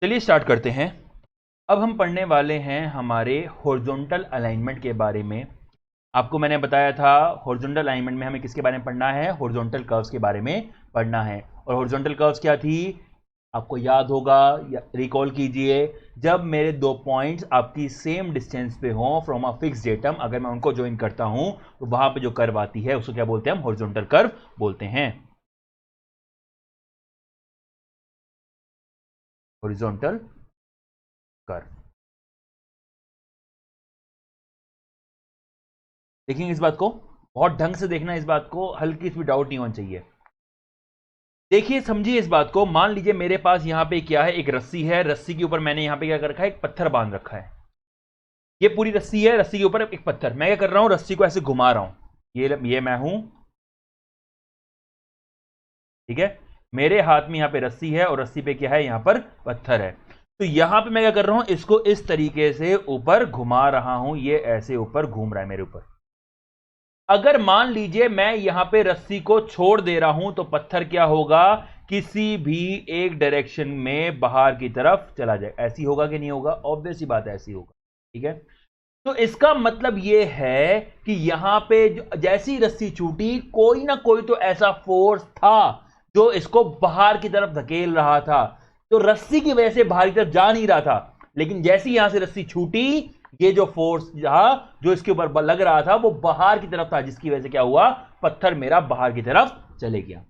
चलिए स्टार्ट करते हैं। अब हम पढ़ने वाले हैं हमारे हॉरिजॉन्टल अलाइनमेंट के बारे में। आपको मैंने बताया था हॉरिजॉन्टल अलाइनमेंट में हमें किसके बारे में पढ़ना है, हॉरिजॉन्टल कर्व्स के बारे में पढ़ना है। और हॉरिजॉन्टल कर्व्स क्या थी, आपको याद होगा, रिकॉल कीजिए, जब मेरे दो पॉइंट्स आपकी सेम डिस्टेंस पे हों फ्रॉम अ फिक्स डेटम, अगर मैं उनको ज्वाइन करता हूं तो वहां पे जो कर्व आती है उसको क्या बोलते हैं, हम हॉरिजॉन्टल कर्व बोलते हैं। हॉरिजॉन्टल कर्व देखेंगे इस बात को, बहुत ढंग से देखना, इस बात को हल्की सी भी डाउट नहीं होना चाहिए। देखिए समझिए इस बात को, मान लीजिए मेरे पास यहां पे क्या है, एक रस्सी है, रस्सी के ऊपर मैंने यहां पे क्या कर रखा है, एक पत्थर बांध रखा है। ये पूरी रस्सी है, रस्सी के ऊपर एक पत्थर, मैं क्या कर रहा हूं, रस्सी को ऐसे घुमा रहा हूं, ये मैं हूं, ठीक है। मेरे हाथ में यहां पे रस्सी है और रस्सी पे क्या है, यहां पर पत्थर है। तो यहां पे मैं क्या कर रहा हूं, इसको इस तरीके से ऊपर घुमा रहा हूं, ये ऐसे ऊपर घूम रहा है मेरे ऊपर। अगर मान लीजिए मैं यहां पे रस्सी को छोड़ दे रहा हूं तो पत्थर क्या होगा, किसी भी एक डायरेक्शन में बाहर की तरफ चला जाए। ऐसी होगा कि नहीं होगा, ऑब्वियस ही बात है ऐसी होगा, ठीक है। तो इसका मतलब यह है कि यहां पे जैसी रस्सी छूटी, कोई ना कोई तो ऐसा फोर्स था जो इसको बाहर की तरफ धकेल रहा था। तो रस्सी की वजह से बाहर की तरफ जा नहीं रहा था, लेकिन जैसी यहां से रस्सी छूटी, ये जो फोर्स जो इसके ऊपर लग रहा था वो बाहर की तरफ था, जिसकी वजह से क्या हुआ, पत्थर मेरा बाहर की तरफ चले गया।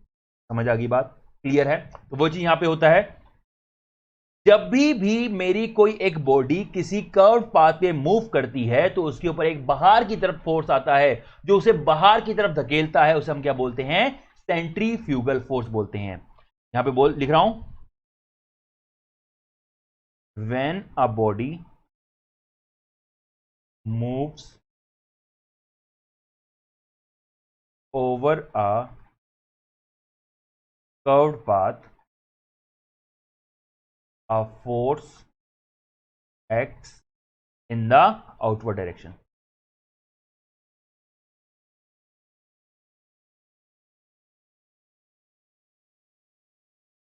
समझ आ गई बात, क्लियर है। तो वो चीज यहां पे होता है, जब भी मेरी कोई एक बॉडी किसी कर्व पाथ पे मूव करती है तो उसके ऊपर एक बाहर की तरफ फोर्स आता है जो उसे बाहर की तरफ धकेलता है, उसे हम क्या बोलते हैं, सेंट्रीफ्यूगल फोर्स बोलते हैं। यहां पे लिख रहा हूं, when a body moves over a curved path, a force acts in the outward direction।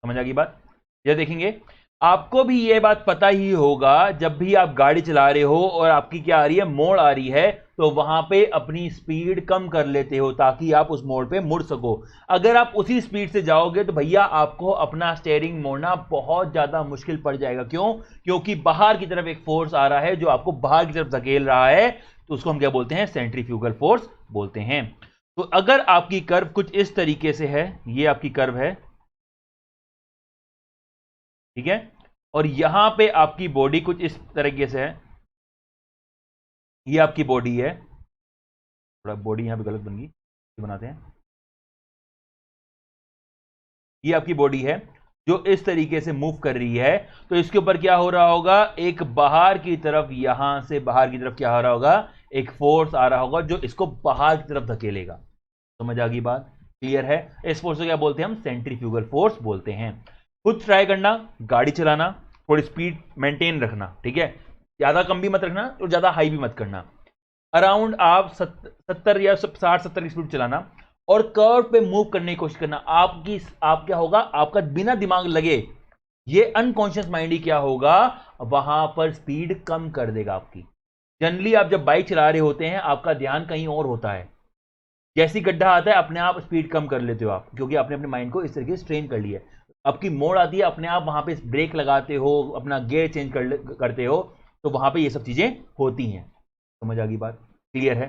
समझ आ गई बात। ये देखेंगे, आपको भी ये बात पता ही होगा, जब भी आप गाड़ी चला रहे हो और आपकी क्या आ रही है, मोड़ आ रही है, तो वहां पे अपनी स्पीड कम कर लेते हो ताकि आप उस मोड़ पे मुड़ सको। अगर आप उसी स्पीड से जाओगे तो भैया आपको अपना स्टीयरिंग मोड़ना बहुत ज्यादा मुश्किल पड़ जाएगा। क्यों, क्योंकि बाहर की तरफ एक फोर्स आ रहा है जो आपको बाहर की तरफ धकेल रहा है, तो उसको हम क्या बोलते हैं, सेंट्रीफ्यूगल फोर्स बोलते हैं। तो अगर आपकी कर्व कुछ इस तरीके से है, ये आपकी कर्व है, ठीक है, और यहां पे आपकी बॉडी कुछ इस तरीके से है, ये आपकी बॉडी है, थोड़ा बॉडी यहां पे गलत बन गई, बनाते हैं, ये आपकी बॉडी है जो इस तरीके से मूव कर रही है। तो इसके ऊपर क्या हो रहा होगा, एक बाहर की तरफ, यहां से बाहर की तरफ क्या हो रहा होगा, एक फोर्स आ रहा होगा जो इसको बाहर की तरफ धकेलेगा। समझ आ गई बात, क्लियर है। इस फोर्स को क्या बोलते हैं, हम सेंट्रीफ्यूगल फोर्स बोलते हैं। खुद ट्राई करना, गाड़ी चलाना, थोड़ी स्पीड मेंटेन रखना, ठीक है, ज्यादा कम भी मत रखना और ज्यादा हाई भी मत करना। अराउंड आप 70 या 60-70 की स्पीड चलाना और कर्व पे मूव करने की कोशिश करना। आप क्या होगा, आपका बिना दिमाग लगे ये अनकॉन्शियस माइंड ही क्या होगा, वहां पर स्पीड कम कर देगा आपकी। जनरली आप जब बाइक चला रहे होते हैं आपका ध्यान कहीं और होता है, जैसी गड्ढा आता है अपने आप स्पीड कम कर लेते हो आप, क्योंकि आपने अपने माइंड को इस तरीके से ट्रेन कर लिया है। आपकी मोड़ आती है, अपने आप वहां पे ब्रेक लगाते हो, अपना गियर चेंज करते हो, तो वहां पे ये सब चीजें होती हैं। समझ आ गई बात, क्लियर है।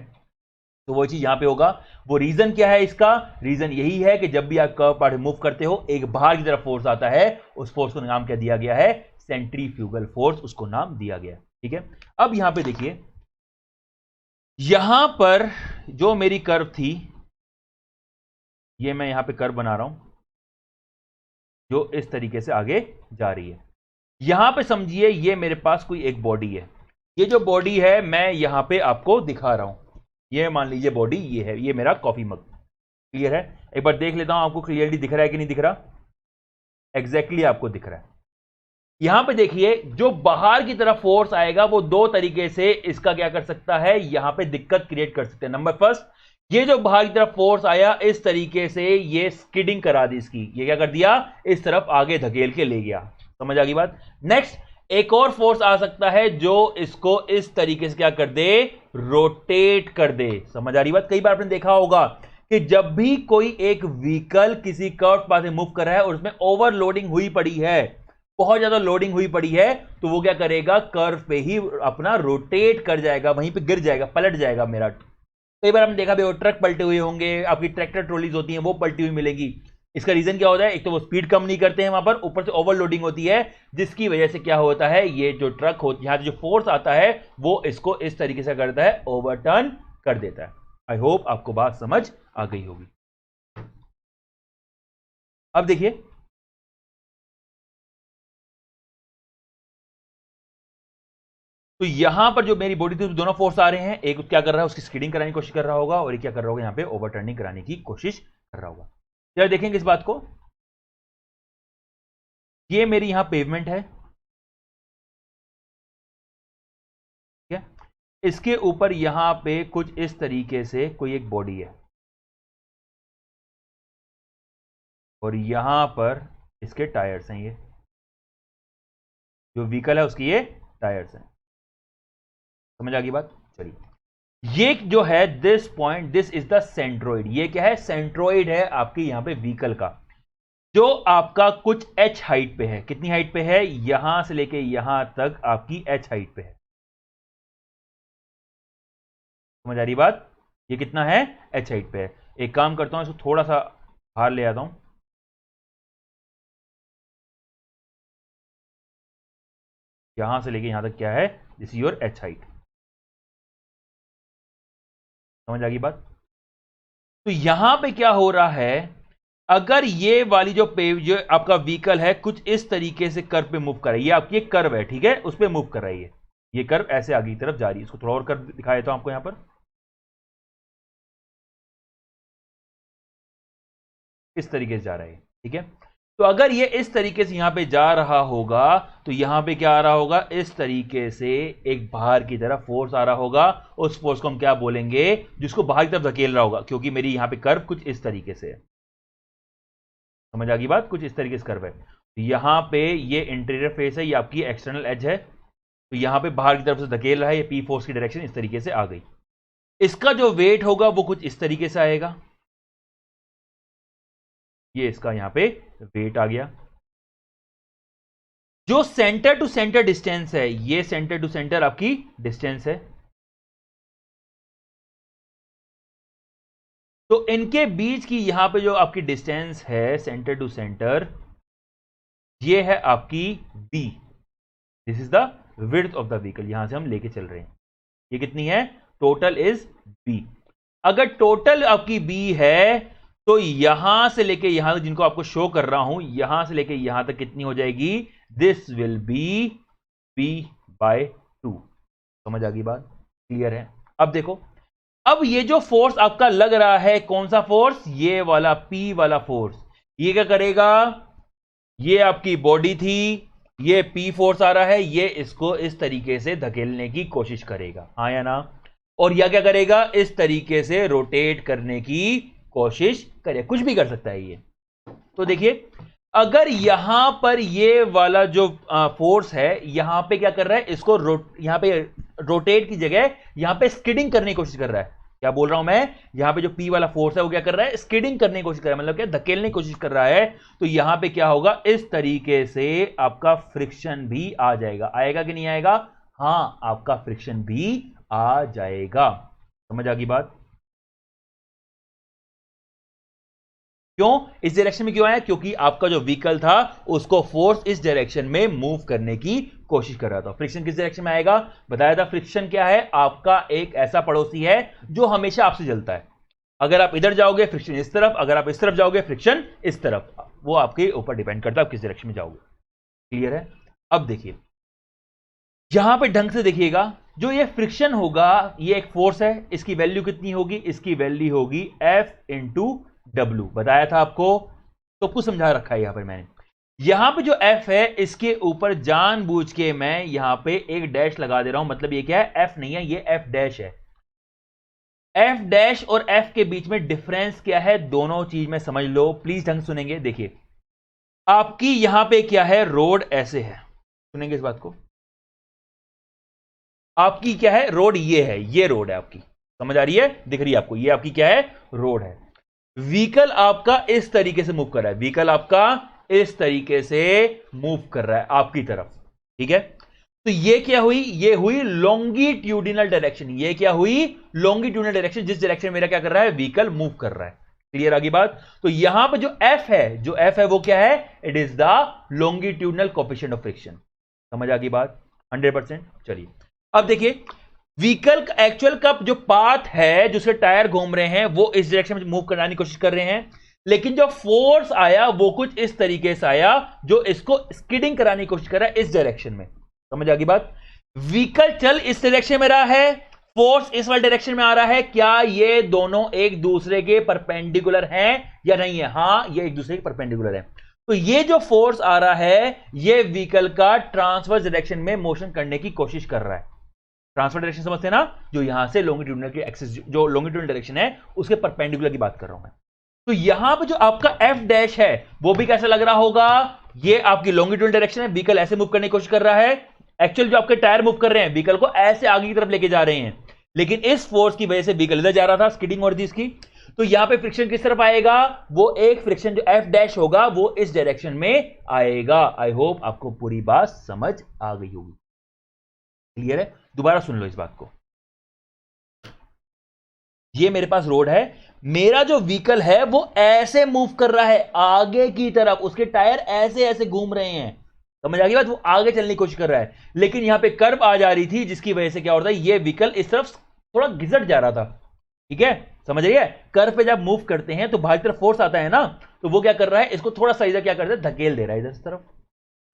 तो वो चीज यहां पे होगा। वो रीजन क्या है इसका, रीजन यही है कि जब भी आप कर्व पार्ट मूव करते हो एक बाहर की तरफ फोर्स आता है, उस फोर्स को नाम क्या दिया गया है, सेंट्रीफ्यूगल फोर्स, उसको नाम दिया गया, ठीक है। अब यहां पे देखिए, यहां पर जो मेरी कर्व थी, ये मैं यहां पे कर्व बना रहा हूं जो इस तरीके से आगे जा रही है। यहां पे समझिए ये मेरे पास कोई एक बॉडी है, ये जो बॉडी है मैं यहां पे आपको दिखा रहा हूं, ये मान लीजिए बॉडी ये है, ये मेरा कॉफी मग, क्लियर है। एक बार देख लेता हूं आपको क्लियरली दिख रहा है कि नहीं दिख रहा, एग्जैक्टली आपको दिख रहा है। यहां पे देखिए जो बाहर की तरफ फोर्स आएगा वो दो तरीके से इसका क्या कर सकता है, यहां पे दिक्कत क्रिएट कर सकते हैं। नंबर फर्स्ट, ये जो बाहर की तरफ फोर्स आया इस तरीके से ये स्किडिंग करा दी इसकी, ये क्या कर दिया, इस तरफ आगे धकेल के ले गया, समझ आ गई बात। नेक्स्ट, एक और फोर्स आ सकता है जो इसको इस तरीके से क्या कर दे, रोटेट कर दे। समझ आ रही बात। कई बार आपने देखा होगा कि जब भी कोई एक व्हीकल किसी कर्व पाथ में मूव कर रहा है और उसमें ओवरलोडिंग हुई पड़ी है, बहुत ज्यादा लोडिंग हुई पड़ी है, तो वो क्या करेगा, कर्व पे ही अपना रोटेट कर जाएगा, वहीं पे गिर जाएगा, पलट जाएगा मेरा। कई बार हमने देखा भी, वो ट्रक पलटे हुए होंगे, आपकी ट्रैक्टर ट्रॉलीज होती हैं वो पलटी हुई मिलेगी। इसका रीजन क्या होता है, एक तो वो स्पीड कम नहीं करते हैं वहां पर, ऊपर से ओवरलोडिंग होती है, जिसकी वजह से क्या होता है, ये जो ट्रक हो, यहां जो फोर्स आता है वो इसको इस तरीके से करता है, ओवरटर्न कर देता है। आई होप आपको बात समझ आ गई होगी। अब देखिए, तो यहां पर जो मेरी बॉडी थी, दोनों फोर्स आ रहे हैं, एक क्या कर रहा है, उसकी स्किडिंग कराने की कोशिश कर रहा होगा, और एक क्या कर रहा होगा, यहां पे ओवरटर्निंग कराने की कोशिश कर रहा होगा। जरा देखेंगे इस बात को। ये मेरी यहां पेवमेंट है, ठीक है, इसके ऊपर यहां पे कुछ इस तरीके से कोई एक बॉडी है, और यहां पर इसके टायर्स हैं, ये जो व्हीकल है उसकी ये टायर्स हैं। समझ आ गई बात। चलिए, ये जो है this point, this is the centroid. ये क्या है, सेंट्रोइड है आपके यहां पे व्हीकल का, जो आपका कुछ h हाइट पे है। कितनी हाइट पे है, यहां से लेके यहां तक आपकी h हाइट पे है। समझ आ रही बात। ये कितना है, h हाइट पे है। एक काम करता हूं, इसको थोड़ा सा बाहर ले आता हूं, यहां से लेके यहां तक क्या है, this is your h height. समझ आ गई बात। तो यहां पे क्या हो रहा है, अगर ये वाली जो जो आपका व्हीकल है कुछ इस तरीके से कर्व पे मूव कर रही है, आपकी एक कर्व है, ठीक है, उस पे मूव कर रही है, ये कर्व ऐसे आगे की तरफ जा रही है। इसको थोड़ा और कर्व दिखा देता हूं आपको, यहां पर इस तरीके से जा रहा है, ठीक है। तो अगर ये इस तरीके से यहां पे जा रहा होगा, तो यहां पे क्या आ रहा होगा, इस तरीके से एक बाहर की तरफ फोर्स आ रहा होगा। उस फोर्स को हम क्या बोलेंगे, जिसको बाहर की तरफ धकेल रहा होगा, क्योंकि मेरी यहां पे कर्व कुछ इस तरीके से है। समझ आ गई बात, कुछ इस तरीके से कर्व है। तो यहां पे ये इंटीरियर फेस है, ये आपकी एक्सटर्नल एज है, तो यहां पे बाहर की तरफ से धकेल रहा है, ये पी फोर्स की डायरेक्शन इस तरीके से आ गई। इसका जो वेट होगा वो कुछ इस तरीके से आएगा, ये इसका यहां पे वेट आ गया। जो सेंटर टू सेंटर डिस्टेंस है, ये सेंटर टू सेंटर आपकी डिस्टेंस है, तो इनके बीच की यहां पे जो आपकी डिस्टेंस है सेंटर टू सेंटर, ये है आपकी b। This is the width of the vehicle, यहां से हम लेके चल रहे हैं, ये कितनी है, टोटल इज b। अगर टोटल आपकी b है, तो यहां से लेके यहां तक, जिनको आपको शो कर रहा हूं, यहां से लेके यहां तक कितनी हो जाएगी, दिस विल बी p/2। समझ आ गई बात, क्लियर है। अब देखो, अब ये जो फोर्स आपका लग रहा है, कौन सा फोर्स, ये वाला P वाला फोर्स, ये क्या करेगा, ये आपकी बॉडी थी, ये P फोर्स आ रहा है, ये इसको इस तरीके से धकेलने की कोशिश करेगा, हाँ या ना, और यह क्या करेगा, इस तरीके से रोटेट करने की कोशिश करे, कुछ भी कर सकता है ये। तो देखिए, अगर यहां पर ये वाला जो फोर्स है, यहां पे क्या कर रहा है, इसको यहां पे रोटेट की जगह यहां पे स्किडिंग करने की कोशिश कर रहा है। क्या बोल रहा हूं मैं, यहां पे जो P वाला फोर्स है वो क्या कर रहा है, स्किडिंग करने की कोशिश कर रहा है, मतलब क्या, धकेलने की कोशिश कर रहा है। तो यहां पे क्या होगा, इस तरीके से आपका फ्रिक्शन भी आ जाएगा। आएगा कि नहीं आएगा, हां, आपका फ्रिक्शन भी आ जाएगा। समझ आ गई बात। क्यों, इस डायरेक्शन में क्यों आया, क्योंकि आपका जो व्हीकल था उसको फोर्स इस डायरेक्शन में मूव करने की कोशिश कर रहा था। फ्रिक्शन किस डायरेक्शन में आएगा, बताया था। फ्रिक्शन क्या है, आपका एक ऐसा पड़ोसी है जो हमेशा आपसे जलता है। अगर आप इधर जाओगे फ्रिक्शन इस तरफ, अगर आप इस तरफ जाओगे फ्रिक्शन इस तरफ, वो आपके ऊपर डिपेंड करता है आप किस डायरेक्शन में जाओगे। क्लियर है। अब देखिए, यहां पे ढंग से देखिएगा, जो ये फ्रिक्शन होगा, ये एक फोर्स है, इसकी वैल्यू कितनी होगी, इसकी वैल्यू होगी F × W। बताया था आपको, तो कुछ समझा रखा है यहां पर मैंने। यहां पे जो F है, इसके ऊपर जानबूझ के मैं यहां पे एक डैश लगा दे रहा हूं, मतलब ये क्या है, F नहीं है, ये F डैश है। F डैश और F के बीच में डिफरेंस क्या है, दोनों चीज में समझ लो, प्लीज ढंग सुनेंगे। देखिए, आपकी यहां पे क्या है, रोड ऐसे है, सुनेंगे इस बात को, आपकी क्या है रोड, ये है, ये रोड है आपकी, समझ आ रही है, दिख रही है आपको, ये आपकी क्या है, रोड है। व्हीकल आपका इस तरीके से मूव कर रहा है, व्हीकल आपका इस तरीके से मूव कर रहा है आपकी तरफ, ठीक है। तो ये क्या हुई, ये हुई लॉन्गिट्यूडिनल डायरेक्शन, ये क्या हुई, लॉन्गिट्यूडिनल डायरेक्शन, जिस डायरेक्शन मेरा क्या कर रहा है, व्हीकल मूव कर रहा है। क्लियर आगे बात। तो यहां पर जो एफ है, जो एफ है वो क्या है, it is the longitudinal coefficient of friction. समझ आ गई बात 100%। चलिए अब देखिए, व्हीकल एक्चुअल का जो पाथ है, जो उसके टायर घूम रहे हैं, वो इस डायरेक्शन में मूव करने की कोशिश कर रहे हैं, लेकिन जो फोर्स आया वो कुछ इस तरीके से आया जो इसको स्किडिंग कराने की कोशिश कर रहा है इस डायरेक्शन में। समझ आ गई बात। व्हीकल चल इस डायरेक्शन में रहा है, फोर्स इस वाले डायरेक्शन में आ रहा है, क्या ये दोनों एक दूसरे के परपेंडिकुलर हैं या नहीं है, हां ये एक दूसरे के परपेंडिकुलर है। तो ये जो फोर्स आ रहा है, ये व्हीकल का ट्रांसवर्स डायरेक्शन में मोशन करने की कोशिश कर रहा है। ट्रांसफर डायरेक्शन समझते हैं ना, जो यहां से लॉन्गिट्यूडिनल की एक्सिस, जो लॉन्गिट्यूडिनल डायरेक्शन है उसके परपेंडिकुलर की बात कर रहा हूं मैं। तो यहां पे जो आपका एफ डैश है वो भी कैसा लग रहा होगा, ये आपकी लॉन्गिट्यूडिनल डायरेक्शन है, व्हीकल ऐसे मूव करने की कोशिश कर रहा है। एक्चुअल जो आपके टायर मूव कर रहे हैं, व्हीकल को ऐसे आगे की तरफ लेके जा रहे हैं, लेकिन इस फोर्स की वजह से व्हीकल इधर जा रहा था, स्किडिंग हो रही थी इसकी। तो यहां पे फ्रिक्शन किस तरफ आएगा, वो एक फ्रिक्शन जो एफ डैश होगा वो इस डायरेक्शन में आएगा। आई होप आपको पूरी बात समझ आ गई होगी। क्लियर है, दोबारा सुन लो इस बात को। ये मेरे पास रोड है, मेरा जो व्हीकल है वो ऐसे मूव कर रहा है आगे की तरफ, उसके टायर ऐसे ऐसे घूम रहे हैं, समझ आ गई बात, वो आगे चलने की कोशिश कर रहा है, लेकिन यहां पे कर्व आ जा रही थी जिसकी वजह से क्या होता है, ये व्हीकल इस तरफ थोड़ा घिसट जा रहा था। ठीक है, समझ रही है, कर्व पे जब मूव करते हैं तो बाहर की तरफ फोर्स आता है ना, तो वो क्या कर रहा है, इसको थोड़ा सा इधर क्या कर रहा है, धकेल दे रहा है इधर इस तरफ,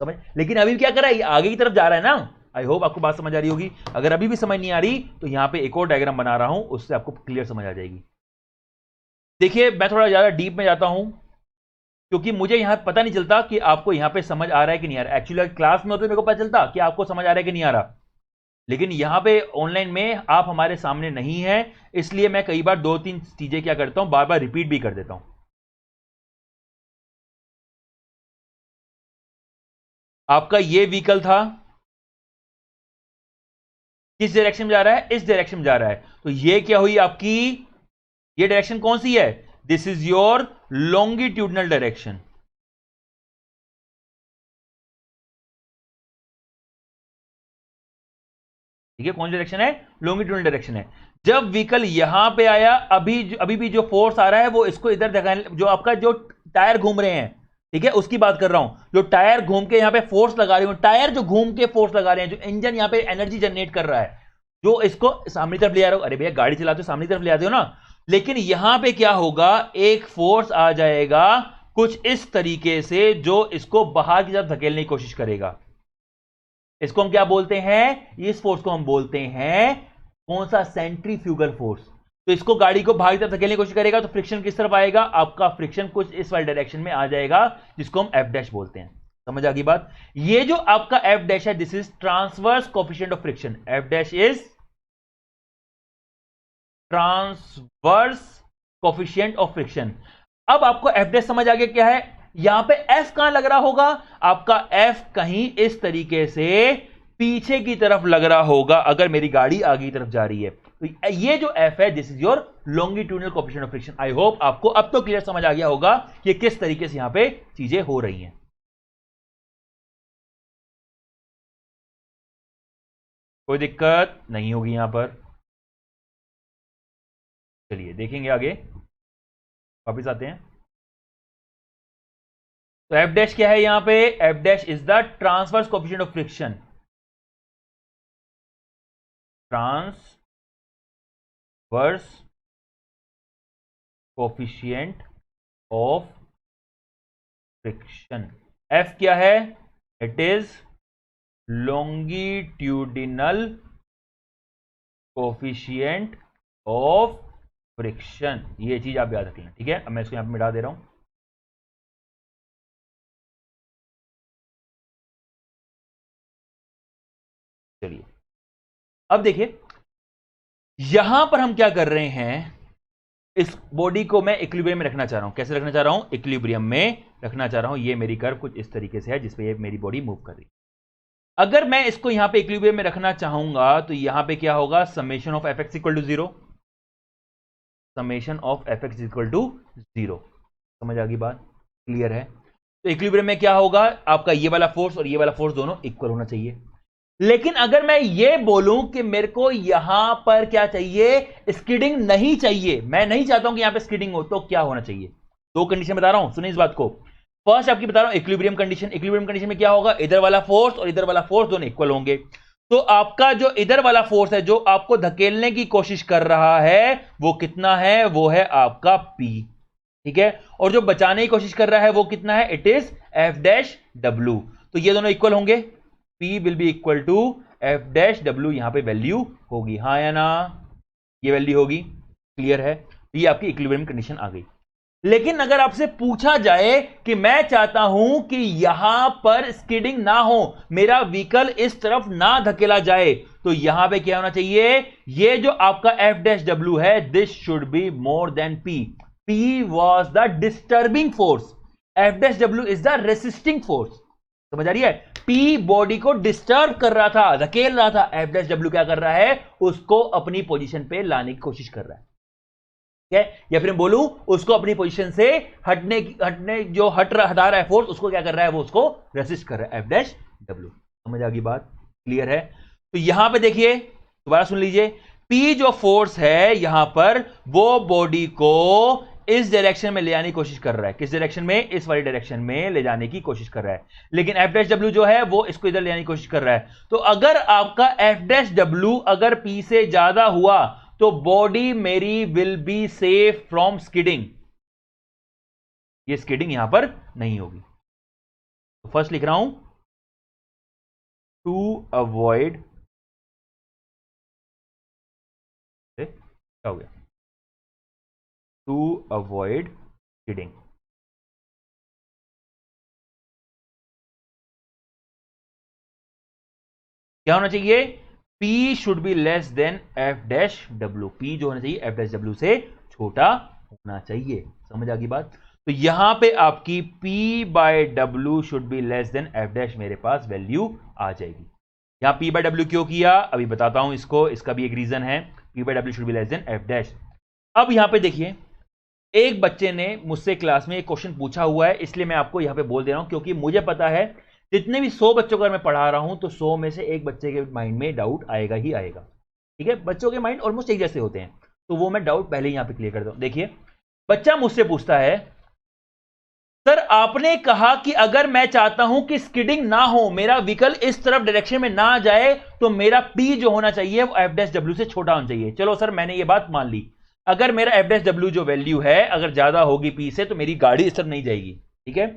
समझ। लेकिन अभी क्या कर रहा है, ये आगे की तरफ जा रहा है ना। आई होप आपको बात समझ आ रही होगी। अगर अभी भी समझ नहीं आ रही तो यहां पे एक और डायग्राम बना रहा हूं, उससे आपको क्लियर समझ आ जाएगी। देखिए मैं थोड़ा ज्यादा डीप में जाता हूं, क्योंकि मुझे यहां पता नहीं चलता कि आपको यहां पे समझ आ रहा है कि नहीं आ रहा। एक्चुअली क्लास में होते मेरे को पता चलता कि आपको समझ आ रहा है कि नहीं आ रहा, लेकिन यहां पे ऑनलाइन में आप हमारे सामने नहीं है, इसलिए मैं कई बार दो तीन चीजें क्या करता हूं, बार बार रिपीट भी कर देता हूं। आपका ये व्हीकल था, किस डायरेक्शन में जा रहा है, इस डायरेक्शन में जा रहा है। तो ये क्या हुई आपकी, ये डायरेक्शन कौन सी है, this is your longitudinal direction. ठीक है, कौन सी डायरेक्शन है, लॉन्गिट्यूडनल डायरेक्शन है। जब व्हीकल यहां पे आया, अभी भी जो फोर्स आ रहा है वो इसको इधर दिखाने, जो आपका जो टायर घूम रहे हैं, ठीक है उसकी बात कर रहा हूं, जो टायर घूम के यहां पे फोर्स लगा रहे हो, टायर जो घूम के फोर्स लगा रहे हैं, जो इंजन यहां पे एनर्जी जनरेट कर रहा है, जो इसको सामने तरफ ले आ रहा हो। अरे भैया गाड़ी चलाते हो सामने तरफ ले आते हो ना, लेकिन यहां पे क्या होगा, एक फोर्स आ जाएगा कुछ इस तरीके से, जो इसको बाहर की तरफ धकेलने की कोशिश करेगा। इसको हम क्या बोलते हैं, इस फोर्स को हम बोलते हैं कौन सा, सेंट्रीफ्यूगल फोर्स। तो इसको गाड़ी को बाहर की तरफ धकेलने की कोशिश करेगा, तो फ्रिक्शन किस तरफ आएगा, आपका फ्रिक्शन कुछ इस वाले डायरेक्शन में आ जाएगा, जिसको हम एफ डैश बोलते हैं। समझ आ गई बात। ये जो आपका एफ डैश है, this is transverse coefficient of friction, F dash is transverse coefficient of friction. अब आपको एफ डैश समझ आ गया क्या है। यहां पे एफ कहां लग रहा होगा, आपका एफ कहीं इस तरीके से पीछे की तरफ लग रहा होगा, अगर मेरी गाड़ी आगे की तरफ जा रही है। तो ये जो एफ है, this is your longitudinal coefficient of friction. I hope आपको अब तो क्लियर समझ आ गया होगा कि किस तरीके से यहां पे चीजें हो रही हैं। कोई दिक्कत नहीं होगी यहां पर। चलिए देखेंगे आगे, वापिस आते हैं। तो एफ डैश क्या है यहां पे, F dash is the transverse coefficient of friction, transverse coefficient of friction. F क्या है, it is longitudinal coefficient of friction. ये चीज आप याद रख लें, ठीक है। अब मैं इसको यहां पे मिटा दे रहा हूं। चलिए अब देखिए, यहां पर हम क्या कर रहे हैं, इस बॉडी को मैं इक्विलिब्रियम में रखना चाह रहा हूं। कैसे रखना चाह रहा हूं? इक्विलिब्रियम में रखना चाह रहा हूं। ये मेरी कर्व कुछ इस तरीके से है जिसपे ये मेरी बॉडी मूव कर रही है। अगर मैं इसको यहां पे इक्विलिब्रियम में रखना चाहूंगा तो यहां पे क्या होगा? Summation of f x equal to 0, summation of f x equal to 0। समझ आ गई बात? क्लियर है? तो इक्विलिब्रियम में क्या होगा? आपका ये वाला फोर्स और ये वाला फोर्स दोनों इक्वल होना चाहिए। लेकिन अगर मैं ये बोलूं कि मेरे को यहां पर क्या चाहिए? स्किडिंग नहीं चाहिए, मैं नहीं चाहता हूं कि यहां पे स्किडिंग हो, तो क्या होना चाहिए? दो कंडीशन बता रहा हूं, सुनिए इस बात को। फर्स्ट आपकी बता रहा हूं इक्विलिब्रियम कंडीशन। इक्विलिब्रियम कंडीशन में क्या होगा? इधर वाला फोर्स और इधर वाला फोर्स दोनों इक्वल होंगे। तो आपका जो इधर वाला फोर्स है जो आपको धकेलने की कोशिश कर रहा है वो कितना है? वो है आपका P, ठीक है। और जो बचाने की कोशिश कर रहा है वो कितना है? It is F dash W. तो ये दोनों इक्वल होंगे। P will be equal to F dash W, यहां पे वैल्यू होगी, हाँ या ना? ये वैल्यू होगी। क्लियर है? तो ये आपकी इक्विलिब्रियम कंडीशन आ गई। लेकिन अगर आपसे पूछा जाए कि मैं चाहता हूं कि यहां पर स्किडिंग ना हो, मेरा व्हीकल इस तरफ ना धकेला जाए, तो यहां पे क्या होना चाहिए? ये जो आपका एफ डैश डब्ल्यू है, this should be more then P। P was the disturbing force, F dash W is the resisting force. समझ आ रही है? P बॉडी को डिस्टर्ब कर रहा था, धकेल रहा था। एफ डैश डब्ल्यू क्या कर रहा है? उसको अपनी पोजीशन पे लाने की कोशिश कर रहा है, या फिर मैं बोलूं उसको अपनी पोजीशन से हटने जो हटा रहा है फोर्स, उसको क्या कर रहा है? वो उसको रेसिस्ट कर रहा है, एफ डैश डब्ल्यू। समझ आ गई बात? क्लियर है? तो यहां पे देखिए, दोबारा सुन लीजिए, P जो फोर्स है यहां पर, वो बॉडी को इस डायरेक्शन में ले जाने की कोशिश कर रहा है। किस डायरेक्शन में? इस वाली डायरेक्शन में ले जाने की कोशिश कर रहा है। लेकिन एफ डैश डब्ल्यू जो है वो इसको इधर ले जाने की कोशिश कर रहा है। तो अगर आपका एफ डैश डब्ल्यू अगर P से ज्यादा हुआ तो बॉडी मेरी will be safe from skidding. ये स्किडिंग यहां पर नहीं होगी। तो फर्स्ट लिख रहा हूं टू अवॉइड, क्या हो गया? To avoid skidding. क्या होना चाहिए? P should be less than F dash W. P जो होना चाहिए एफ डैश डब्ल्यू से छोटा होना चाहिए। समझ आ गई बात? तो यहां पे आपकी P by W should be less than F dash, मेरे पास वैल्यू आ जाएगी। यहां P बाय डब्ल्यू क्यों किया अभी बताता हूं इसको, इसका भी एक रीजन है। P by W should be less than F dash. अब यहां पे देखिए, एक बच्चे ने मुझसे क्लास में एक क्वेश्चन पूछा हुआ है, इसलिए मैं आपको यहां पे बोल दे रहा हूं, क्योंकि मुझे पता है जितने भी 100 बच्चों को मैं पढ़ा रहा हूं तो 100 में से एक बच्चे के माइंड में डाउट आएगा ही आएगा। ठीक है? बच्चों के माइंड ऑलमोस्ट एक जैसे होते हैं, तो वो मैं डाउट पहले ही यहां पे क्लियर कर दूं। देखिए, बच्चा मुझसे पूछता है, सर आपने कहा कि अगर मैं चाहता हूं कि स्किडिंग ना हो, मेरा व्हीकल इस तरफ डायरेक्शन में ना जाए, तो मेरा P जो होना चाहिए वो एफ डैश डब्ल्यू से छोटा होना चाहिए। चलो सर, मैंने ये बात मान ली। अगर मेरा एफ डैश डब्ल्यू जो वैल्यू है अगर ज्यादा होगी P से, तो मेरी गाड़ी इस तरफ नहीं जाएगी। ठीक है?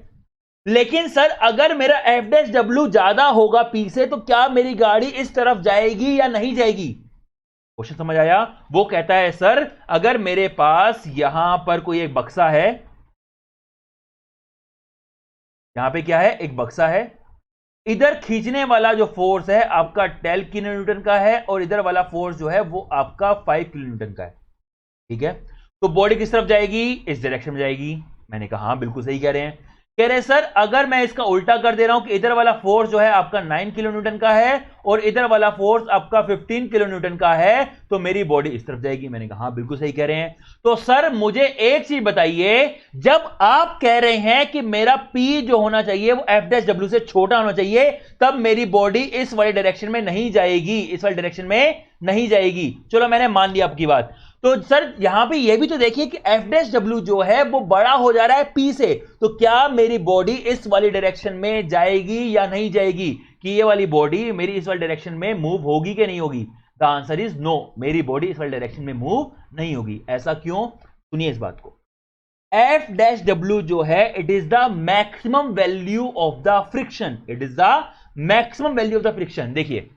लेकिन सर अगर मेरा एफ डैश डब्ल्यू ज्यादा होगा P से, तो क्या मेरी गाड़ी इस तरफ जाएगी या नहीं जाएगी? क्वेश्चन समझ आया? वो कहता है, सर अगर मेरे पास यहां पर कोई एक बक्सा है, यहां पे क्या है? एक बक्सा है। इधर खींचने वाला जो फोर्स है आपका 10 किलो न्यूटन का है, और इधर वाला फोर्स जो है वो आपका 5 किलो न्यूटन का है। ठीक है? तो बॉडी किस तरफ जाएगी? इस डायरेक्शन में जाएगी। मैंने कहा हाँ, बिल्कुल सही कह रहे हैं। कह रहे सर अगर मैं इसका उल्टा कर दे रहा हूं कि इधर वाला फोर्स जो है आपका 9 किलो न्यूटन का है और इधर वाला फोर्स आपका 15 किलो न्यूटन का है, तो मेरी बॉडी इस तरफ जाएगी। मैंने कहा हाँ, बिल्कुल सही कह रहे हैं। तो सर मुझे एक चीज बताइए, जब आप कह रहे हैं कि मेरा P जो होना चाहिए वो एफ डैश डब्ल्यू से छोटा होना चाहिए, तब मेरी बॉडी इस वाली डायरेक्शन में नहीं जाएगी, इस वाली डायरेक्शन में नहीं जाएगी। चलो, मैंने मान लिया आपकी बात। तो सर यहां पे ये भी तो देखिए कि एफ डैश डब्ल्यू जो है वो बड़ा हो जा रहा है P से, तो क्या मेरी बॉडी इस वाली डायरेक्शन में जाएगी या नहीं जाएगी? कि ये वाली बॉडी मेरी इस वाली डायरेक्शन में मूव होगी कि नहीं होगी? द आंसर इज नो, मेरी बॉडी इस वाली डायरेक्शन में मूव नहीं होगी। ऐसा क्यों? सुनिए इस बात को। एफ डैश डब्ल्यू जो है it is the maximum value of the friction, it is the maximum value of the friction. देखिए,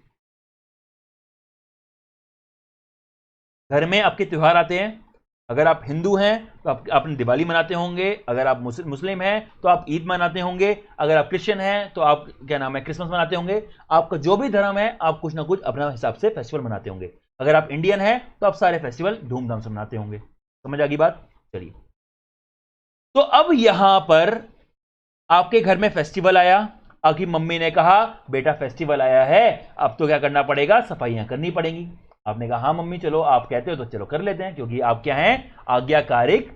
घर में आपके त्योहार आते हैं, अगर आप हिंदू हैं तो आप अपनी दिवाली मनाते होंगे, अगर आप मुस्लिम हैं तो आप ईद मनाते होंगे, अगर आप क्रिश्चियन हैं तो आप क्या नाम है क्रिसमस मनाते होंगे। आपका जो भी धर्म है आप कुछ ना कुछ अपना हिसाब से फेस्टिवल मनाते होंगे। अगर आप इंडियन हैं तो आप सारे फेस्टिवल धूमधाम से मनाते होंगे। ठीक है? लेकिन सर अगर मैं चाहता हूं कि स्किडिंग ना हो, मेरा व्हीकल इस वाली डायरेक्शन में ना जाए, तो मेरा P जो होना चाहिए वो एफ डैश डब्ल्यू से छोटा होना चाहिए। क्या मेरी बॉडी इस वाली डायरेक्शन में नहीं जाएगी? क्वेश्चन समझ आया? वो कहता है, सर अगर मेरे पास यहां पर समझ आ गई बात? चलिए, तो अब यहां पर आपके घर में फेस्टिवल आया, आपकी मम्मी ने कहा बेटा फेस्टिवल आया है, अब तो क्या करना पड़ेगा, सफाइयां करनी पड़ेंगी। आपने कहा हाँ मम्मी चलो आप कहते हो तो चलो कर लेते हैं, क्योंकि आप क्या हैं, आज्ञाकारिक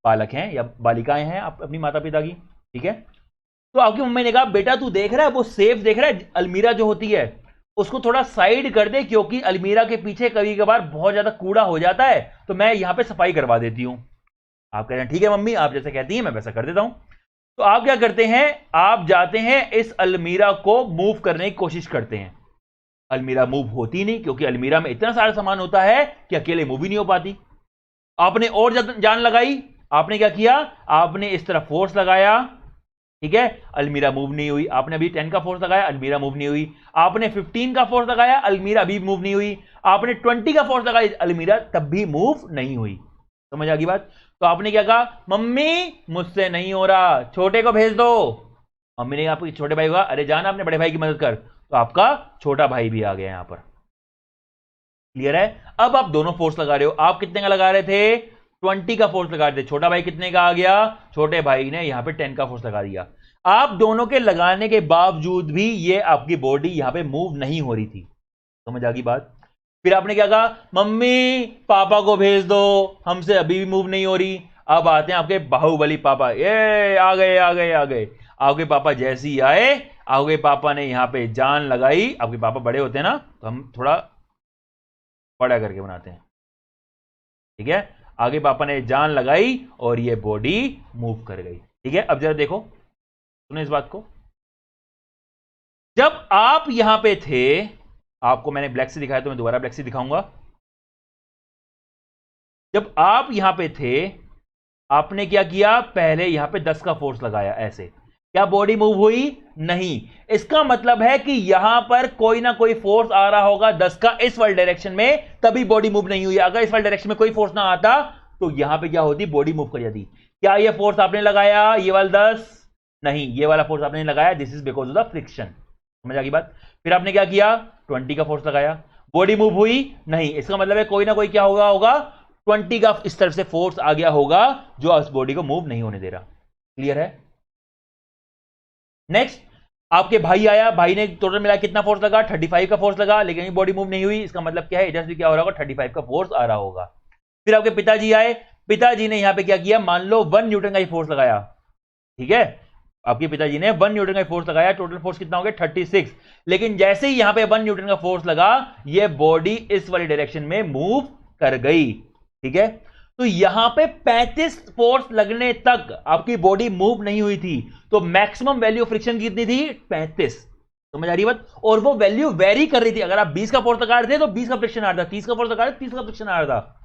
बालक हैं या बालिकाएं हैं आप अपनी माता पिता की, ठीक है। तो आपकी मम्मी ने कहा बेटा तू देख रहा है वो सेफ देख रहा है, अलमीरा जो होती है उसको थोड़ा साइड कर दे, क्योंकि अलमीरा के पीछे कभी कभार बहुत ज्यादा कूड़ा हो जाता है, तो मैं यहां पे सफाई करवा देती हूं। आप कह रहे हैं ठीक है मम्मी आप जैसे कहती हैं मैं वैसा कर देता हूं। तो आप क्या करते हैं, आप जाते हैं इस अलमीरा को मूव करने की कोशिश करते हैं। अलमीरा मूव होती नहीं, क्योंकि अलमीरा में इतना सारा सामान होता है कि अकेले मूव ही नहीं हो पाती। आपने और जान लगाई, आपने क्या किया, आपने इस तरह फोर्स लगाया, ठीक है, अलमीरा मूव नहीं हुई। आपने अभी 10 का फोर्स लगाया, अलमीरा मूव नहीं हुई। आपने 15 का फोर्स लगाया, अलमीरा अभी मूव नहीं हुई। आपने 20 का फोर्स लगाया, अलमीरा तब भी मूव नहीं हुई। समझ आ गई बात? तो आपने क्या कहा, मम्मी मुझसे नहीं हो रहा, छोटे को भेज दो। मम्मी ने आपके छोटे भाई को अरे जाना अपने बड़े भाई की मदद कर, तो आपका छोटा भाई भी आ गया यहां पर। क्लियर है? अब आप दोनों फोर्स लगा रहे हो। आप कितने का लगा रहे थे, 20 का फोर्स लगा रहे थे। छोटा भाई कितने का आ गया, छोटे भाई ने यहां पे 10 का फोर्स लगा दिया। आप दोनों के लगाने के बावजूद भी ये आपकी बॉडी यहां पे मूव नहीं हो रही थी। समझ आ गई बात? फिर आपने क्या कहा, मम्मी पापा को भेज दो, हमसे अभी भी मूव नहीं हो रही। अब आते हैं आपके बाहुबली पापा, ये आ गए आ गए आ गए। आपके पापा जैसे ही आए, आपके पापा ने यहां पे जान लगाई। आपके पापा बड़े होते हैं ना, तो हम थोड़ा बड़ा करके बनाते हैं, ठीक है। आगे पापा ने जान लगाई और ये बॉडी मूव कर गई, ठीक है। अब जरा देखो, सुनो इस बात को। जब आप यहां पे थे, आपको मैंने ब्लैक से दिखाया तो मैं दोबारा ब्लैक से दिखाऊंगा। जब आप यहां पे थे, आपने क्या किया, पहले यहां पे 10 का फोर्स लगाया, ऐसे क्या बॉडी मूव हुई? नहीं। इसका मतलब है कि यहां पर कोई ना कोई फोर्स आ रहा होगा 10 का इस वाले डायरेक्शन में, तभी बॉडी मूव नहीं हुई। अगर इस वाले डायरेक्शन में कोई फोर्स ना आता तो यहां पे क्या होती, बॉडी मूव कर जाती। क्या ये फोर्स आपने लगाया, ये वाला 10? नहीं, ये वाला फोर्स आपने लगाया, this is because of the friction. समझ आ गई बात? फिर आपने क्या किया, 20 का फोर्स लगाया, बॉडी मूव हुई? नहीं। इसका मतलब है कोई ना कोई क्या होगा 20 का इस तरफ से फोर्स आ गया होगा जो उस बॉडी को मूव नहीं होने दे रहा। क्लियर है? नेक्स्ट, आपके भाई आया, भाई ने टोटल मिला कितना फोर्स लगा, 35 का फोर्स लगा, लेकिन बॉडी मूव नहीं हुई। इसका मतलब क्या है, इधर से क्या हो रहा होगा, 35 का फोर्स आ रहा होगा। फिर आपके पिताजी आए, पिताजी ने यहां पे क्या किया, मान लो 1 न्यूटन का ही फोर्स लगाया, ठीक है। आपके पिताजी ने 1 न्यूटन का फोर्स लगाया, टोटल फोर्स कितना हो गया 36। लेकिन जैसे ही यहां पे 1 न्यूटन का फोर्स लगा, ये बॉडी इस वाली डायरेक्शन में मूव कर गई, ठीक है। तो यहां पे 35 फोर्स लगने तक आपकी बॉडी मूव नहीं हुई थी। तो मैक्सिमम वैल्यू फ्रिक्शन कितनी थी, 35। समझ आ रही बात? और वो वैल्यू वेरी कर रही थी। अगर आप 20 का फोर्स लगा रहे थे तो 20 का फ्रिक्शन आ रहा था, 30 का फोर्स लगा रहे थे 30 का फ्रिक्शन आ रहा था।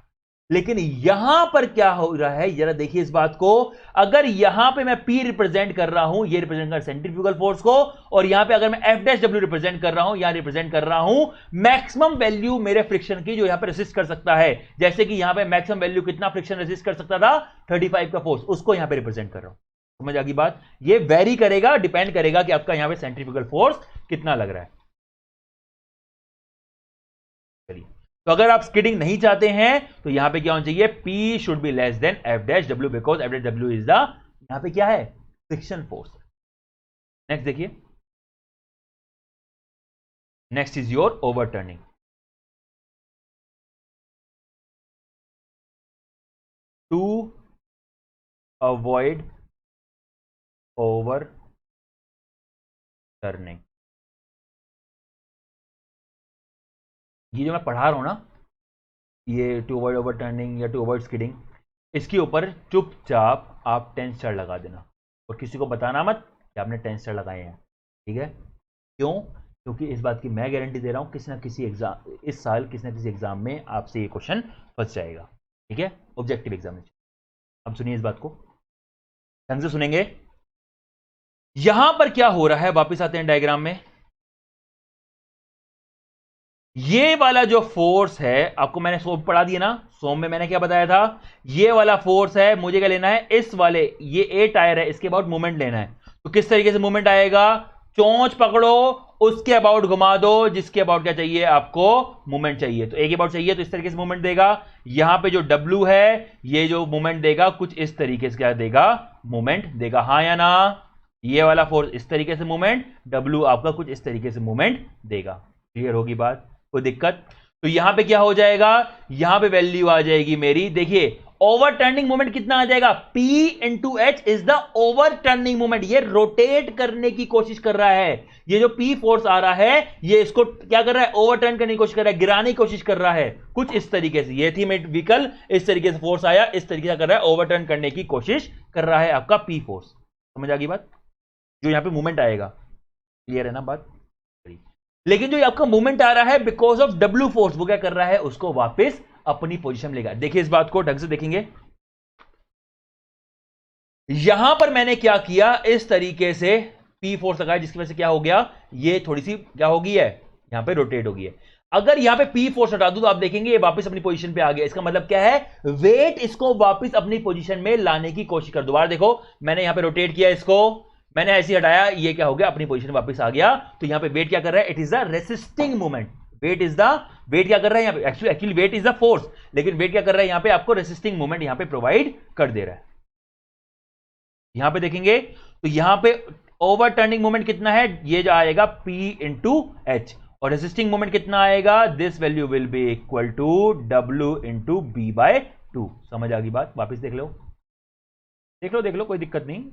लेकिन यहां पर क्या हो रहा है, जरा देखिए इस बात को। अगर यहां पे मैं P रिप्रेजेंट कर रहा हूं, ये रिप्रेजेंट कर सेंट्रीफ्यूगल फोर्स को, और यहां पे अगर मैं F' रिप्रेजेंट कर रहा हूं, यहां रिप्रेजेंट कर रहा हूं मैक्सिमम वैल्यू मेरे फ्रिक्शन की, जो यहां पे रेसिस्ट कर सकता है। जैसे कि यहां पे मैक्सिमम वैल्यू कितना फ्रिक्शन रेसिस्ट कर सकता था, 35 का फोर्स, उसको यहां पे रिप्रेजेंट कर रहा हूं। समझ आ गई बात? ये वेरी करेगा, डिपेंड करेगा कि आपका यहां पे सेंट्रीफ्यूगल फोर्स कितना लग रहा है। चलिए, तो अगर आप स्किडिंग नहीं चाहते हैं तो यहां पे क्या होना चाहिए, P should be less than F' because F' is the, यहां पे क्या है, फ्रिक्शन फोर्स। नेक्स्ट देखिए, next is your overturning. To avoid overturning, ये जो मैं पढ़ा रहा हूं ना, ये टू अवॉइड ओवर टर्निंग या टू अवॉइड स्किडिंग, इसके ऊपर चुपचाप आप 10 स्टार लगा देना और किसी को बताना मत कि आपने 10 स्टार लगाए हैं, ठीक है। क्यों? क्योंकि इस बात की मैं गारंटी दे रहा हूं किसी ना किसी एग्जाम, इस साल किसी ना किसी एग्जाम में आपसे ये क्वेश्चन फंस जाएगा, ठीक है, ऑब्जेक्टिव एग्जाम में। अब सुनिए इस बात को ढंग से सुनेंगे। यहां पर क्या हो रहा है, वापिस आते हैं डायग्राम में। ये वाला जो फोर्स है, आपको मैंने सोम पढ़ा दिया ना, सोम में मैंने क्या बताया था, ये वाला फोर्स है, मुझे क्या लेना है, इस वाले, ये ए टायर है, इसके बाद मूवमेंट लेना है। तो किस तरीके से मूवमेंट आएगा, चोंच पकड़ो, उसके अबाउट घुमा दो, जिसके अबाउट क्या चाहिए आपको, मूवमेंट चाहिए। तो एक अबाउट चाहिए तो इस तरीके से मूवमेंट देगा। यहां पे जो W है ये जो मूवमेंट देगा कुछ इस तरीके से क्या देगा, मूवमेंट देगा, हां या ना। ये वाला फोर्स इस तरीके से मूवमेंट, W आपका कुछ इस तरीके से मूवमेंट देगा। क्लियर होगी बात, कोई दिक्कत। तो यहां पे क्या हो जाएगा, यहां पे वैल्यू आ जाएगी मेरी, देखिए ओवरटर्निंग मोमेंट कितना आ जाएगा, P into H is the overturning moment. ये रोटेट करने की कोशिश कर रहा है, ये जो P फोर्स आ रहा है ये इसको क्या कर रहा है, ओवरटर्न करने की कोशिश कर रहा है, गिराने की कोशिश कर रहा है कुछ इस तरीके से। ये थी मेरी व्हीकल, इस तरीके से फोर्स आया, इस तरीके से कर रहा है, ओवरटर्न करने की कोशिश कर रहा है आपका P फोर्स। समझ आ गई बात, जो यहां पे मूवमेंट आएगा। क्लियर है ना बात। लेकिन जो आपका मूवमेंट आ रहा है बिकॉज ऑफ W फोर्स, वो क्या कर रहा है, उसको वापस अपनी पोजीशन लेगा। देखिए इस बात को ढंग से देखेंगे, यहां पर मैंने क्या किया, इस तरीके से P फोर्स लगाया, जिसकी वजह से क्या हो गया, ये थोड़ी सी क्या हो गई है, यहां पे रोटेट हो गई है। अगर यहां पे P फोर्स हटा दूं तो आप देखेंगे ये वापस अपनी पोजीशन पे आ गया। इसका मतलब क्या है, वेट इसको वापस अपनी पोजीशन में लाने की कोशिश कर। दोबारा देखो, मैंने यहां पे रोटेट किया इसको, मैंने ऐसे हटाया, ये क्या हो गया, अपनी पोजीशन में वापस आ गया। तो यहां पे वेट क्या कर रहा है, it is the resisting movement. Weight क्या कर रहा है यहां पे, actually weight is the force, लेकिन वेट क्या कर रहा है यहां पे, आपको रेसिस्टिंग मूवमेंट यहां पे प्रोवाइड कर दे रहा है। यहां पे देखेंगे तो यहां पे ओवरटर्निंग मूवमेंट कितना है, ये जो आएगा P इंटू एच, और रेसिस्टिंग मूवमेंट कितना आएगा, this value will be equal to W into B by 2। समझ आ गई बात, वापिस देख लो कोई दिक्कत नहीं।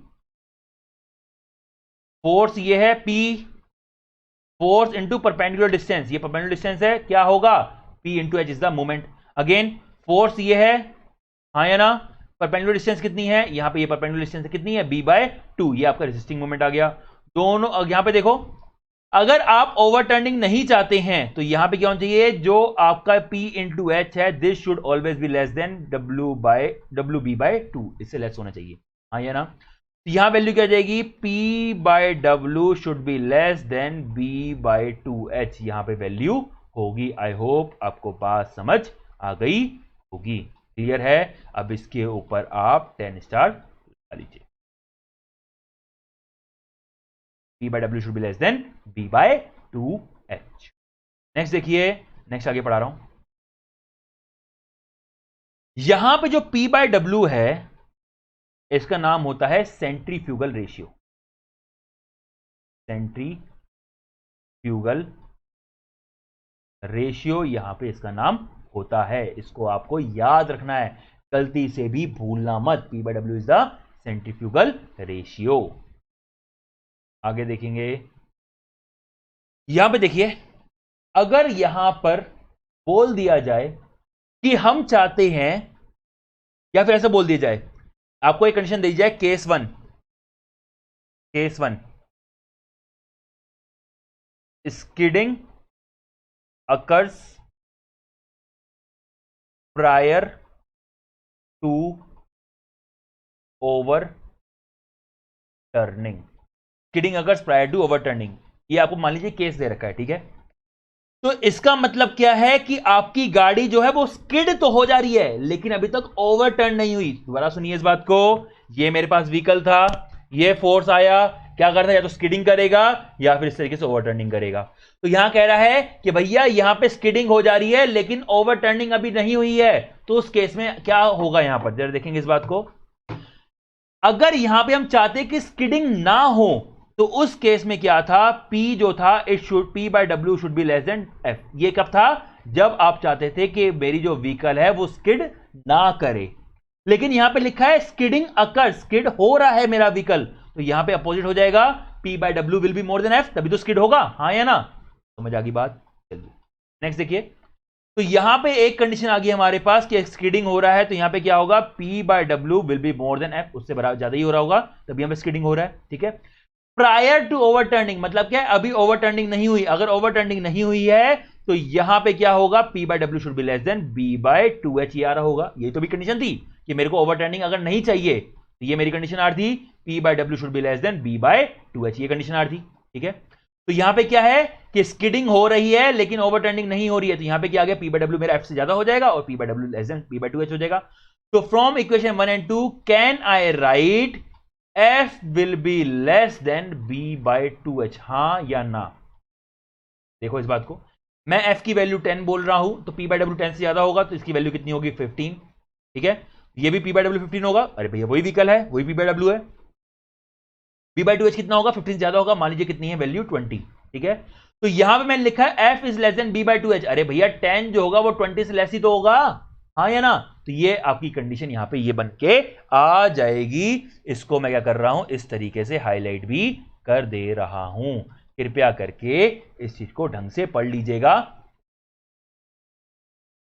फोर्स ये है P, force into perpendicular distance, ये परपेंडिकुलर डिस्टेंस है, क्या होगा, P into H is the moment. Again force ये है, हाँ या ना, परपेंडिकुलर डिस्टेंस कितनी है, यहां पे ये परपेंडिकुलर डिस्टेंस कितनी है, B बाय 2, ये आपका रेसिस्टिंग मोमेंट आ गया। दोनों यहां पे देखो, अगर आप ओवरटर्निंग नहीं चाहते हैं तो यहां पे क्या होना चाहिए, जो आपका P इंटू एच है, this should always be less than W B by 2, इससे लेस होना चाहिए, हाँ या ना। तो यहां वैल्यू क्या जाएगी, P by W should be less than B by 2H, यहां पे वैल्यू होगी। आई होप आपको बात समझ आ गई होगी, क्लियर है। अब इसके ऊपर आप 10 स्टार लगा लीजिए, P by W should be less than B by 2H। Next देखिए, नेक्स्ट आगे पढ़ा रहा हूं। यहां पे जो P बाय W है, इसका नाम होता है सेंट्रीफ्यूगल रेशियो। सेंट्रीफ्यूगल रेशियो यहां पे इसका नाम होता है, इसको आपको याद रखना है, गलती से भी भूलना मत। P by W is the centrifugal ratio. आगे देखेंगे, यहां पे देखिए, अगर यहां पर बोल दिया जाए कि हम चाहते हैं, या फिर ऐसा बोल दिया जाए, आपको एक कंडीशन दी जाए, case one skidding occurs prior to overturning. Skidding occurs prior to overturning, ये आपको मान लीजिए केस दे रखा है, ठीक है। तो इसका मतलब क्या है कि आपकी गाड़ी जो है वो स्किड तो हो जा रही है, लेकिन अभी तक ओवरटर्न नहीं हुई। दोबारा सुनिए इस बात को, ये मेरे पास व्हीकल था, ये फोर्स आया, क्या करता है, या तो स्किडिंग करेगा या फिर इस तरीके से ओवरटर्निंग करेगा। तो यहां कह रहा है कि भैया यहां पे स्किडिंग हो जा रही है लेकिन ओवरटर्निंग अभी नहीं हुई है, तो उस केस में क्या होगा, यहां पर जरा देखेंगे इस बात को। अगर यहां पे हम चाहते कि स्किडिंग ना हो, तो उस केस में क्या था, P जो था, it should P by W should be less than F। ये कब था, जब आप चाहते थे कि मेरी जो व्हीकल है वो स्किड ना करे। लेकिन यहां पे लिखा है स्किडिंग अकर, स्किड हो रहा है मेरा व्हीकल, तो यहां पे अपोजिट हो जाएगा, P by W will be more than F, तभी तो स्किड होगा, हाँ या ना। समझ आ गई बात, चलिए नेक्स्ट देखिए। तो यहां पे एक कंडीशन आ गई हमारे पास कि स्किडिंग हो रहा है, तो यहां पे क्या होगा, P by W will be more than F, उससे बराबर ज्यादा ही हो रहा होगा, तभी यहां पे स्किडिंग हो रहा है, ठीक है। प्रायर टू ओवरटर्निंग मतलब क्या है, अभी ओवरटर्निंग नहीं हुई। अगर ओवरटर्निंग नहीं हुई है तो यहां पे क्या होगा, P by W should be less than B by 2H, ये आ रहा होगा। ये तो भी कंडीशन थी कि मेरे को ओवरटर्निंग अगर नहीं चाहिए, तो ये मेरी कंडीशन आर थी, P by W should be less than B by 2H, ये कंडीशन आर थी, ठीक है। तो यहां पे क्या है कि स्किडिंग हो रही है लेकिन ओवरटर्निंग नहीं हो रही है, तो यहां पे क्या आ गया, P बाय W मेरा F से ज्यादा हो जाएगा और P by W less than B by 2H हो जाएगा। तो from equation 1 and 2 can I write F will be less than B by 2h, हां या ना? देखो इस बात को, मैं एफ की वैल्यू 10 बोल रहा हूं, तो पी बाय डब्ल्यू 10 से ज्यादा होगा, तो इसकी वैल्यू कितनी होगी? 15। ठीक है, ये भी पी बाय डब्ल्यू 15 होगा। अरे भैया वही व्हीकल है, वही पी बाय डब्ल्यू है। बी बाय 2h कितना होगा? 15 ज्यादा होगा, मान लीजिए कितनी है वैल्यू? 20। ठीक है, तो यहां पे मैंने लिखा है F is less than B by 2h। अरे भैया 10 जो होगा वो 20 से लेस ही तो होगा, हाँ या ना? तो ये आपकी कंडीशन यहां पे ये बन के आ जाएगी। इसको मैं क्या कर रहा हूं, इस तरीके से हाईलाइट भी कर दे रहा हूं। कृपया करके इस चीज को ढंग से पढ़ लीजिएगा।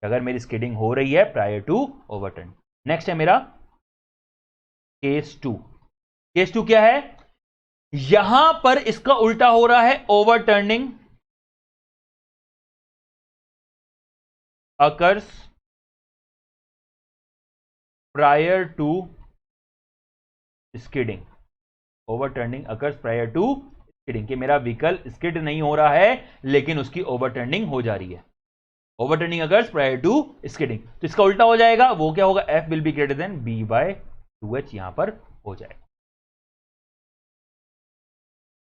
अगर मेरी स्किडिंग हो रही है प्रायर टू ओवरटर्न। नेक्स्ट है मेरा केस 2। केस 2 क्या है? यहां पर इसका उल्टा हो रहा है, overturning occurs prior to skidding. Overturning occurs prior to skidding, कि मेरा व्हीकल स्किड नहीं हो रहा है लेकिन उसकी ओवरटर्निंग हो जा रही है। Overturning occurs prior to skidding, तो इसका उल्टा हो जाएगा, वो क्या होगा? F will be greater than B by 2h यहां पर हो जाएगा।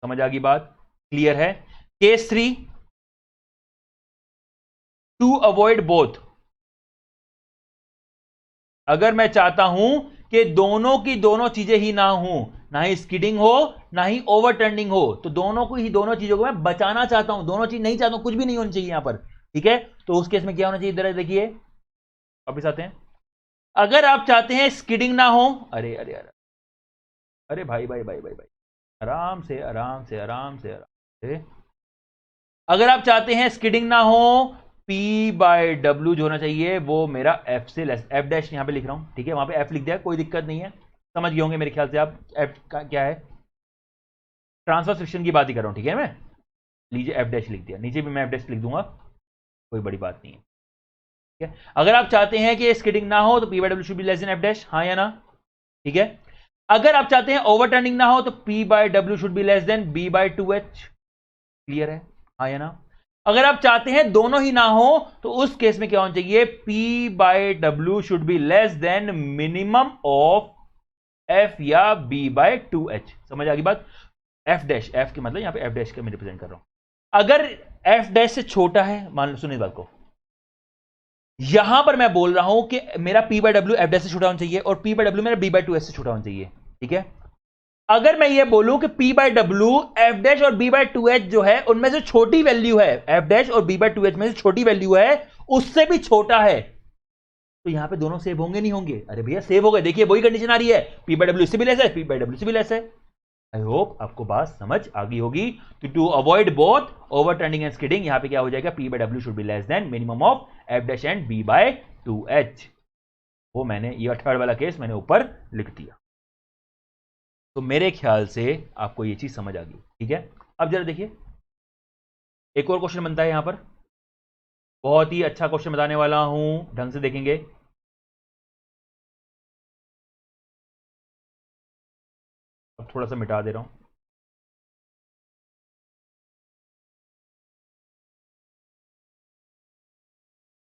समझ आ गई बात? क्लियर है? Case 3, to avoid both. अगर मैं चाहता हूं कि दोनों की दोनों चीजें ही ना हो, ना ही स्किडिंग हो ना ही ओवरटर्निंग हो, तो दोनों चीजों को मैं बचाना चाहता हूं, दोनों चीज नहीं चाहता हूं, कुछ भी नहीं होनी चाहिए यहां पर। ठीक है, तो उस केस में क्या होना चाहिए? इधर देखिए, वापिस आते हैं। अगर आप चाहते हैं स्किडिंग ना हो, अरे अरे अरे अरे भाई भाई भाई भाई भाई, आराम से आराम से आराम से आराम से। अगर आप चाहते हैं स्किडिंग ना हो, पी बाय डब्ल्यू जो होना चाहिए वो मेरा एफ से लेस, एफ डैश यहां पे लिख रहा हूं। ठीक है, वहां पे एफ लिख दिया, कोई दिक्कत नहीं है, समझ गए होंगे मेरे ख्याल से आप एफ का क्या है। ट्रांसफर फ्रिक्शन की बात ही कर रहा हूं। ठीक है, मैं लीजिए एफ डैश लिख दिया, नीचे भी मैं एफ डैश लिख दूंगा, कोई बड़ी बात नहीं है। ठीक है, अगर आप चाहते हैं कि स्किडिंग ना हो तो P by W should be less than F dash, हाँ या ना? ठीक है, अगर आप चाहते हैं ओवरटर्निंग ना हो तो P by W should be less than B by 2h। Clear है, हाँ या ना? अगर आप चाहते हैं दोनों ही ना हो तो उस केस में क्या होना चाहिए? P by W should be less than minimum of F या B बाय 2h। समझ आ गई बात? F डैश, F के मतलब यहां पे F डैश का मैं रिप्रेजेंट कर रहा हूं। अगर F डैश से छोटा है, मान लो, सुनिए इस बात को, यहां पर मैं बोल रहा हूं कि मेरा P by W F dash से छोटा होना चाहिए और P बाय डब्ल्यू मेरा B बाय 2h से छोटा होना चाहिए। ठीक है, अगर मैं ये बोलूं कि P by W F dash और B बाय 2h जो है उनमें से छोटी वैल्यू है, एफ डैश और B बाय 2h में से छोटी वैल्यू है, उससे भी छोटा है, तो यहां पे दोनों सेव होंगे नहीं होंगे? अरे भैया सेव हो गए, देखिए वही कंडीशन आ रही है, P बाय डब्ल्यू इससे भी लेस है, P बाय डब्ल्यू से भी लेस है। आई होप आपको बात समझ आ गई होगी। तो to avoid both overturning and skidding, यहां पे क्या हो जाएगा? P by W should be less than minimum of F dash and B by 2h। वो मैंने ये थर्ड वाला केस मैंने ऊपर लिख दिया। तो मेरे ख्याल से आपको ये चीज समझ आ गई। ठीक है, अब जरा देखिए, एक और क्वेश्चन बनता है यहां पर, बहुत ही अच्छा क्वेश्चन बताने वाला हूं, ढंग से देखेंगे। अब थोड़ा सा मिटा दे रहा हूं।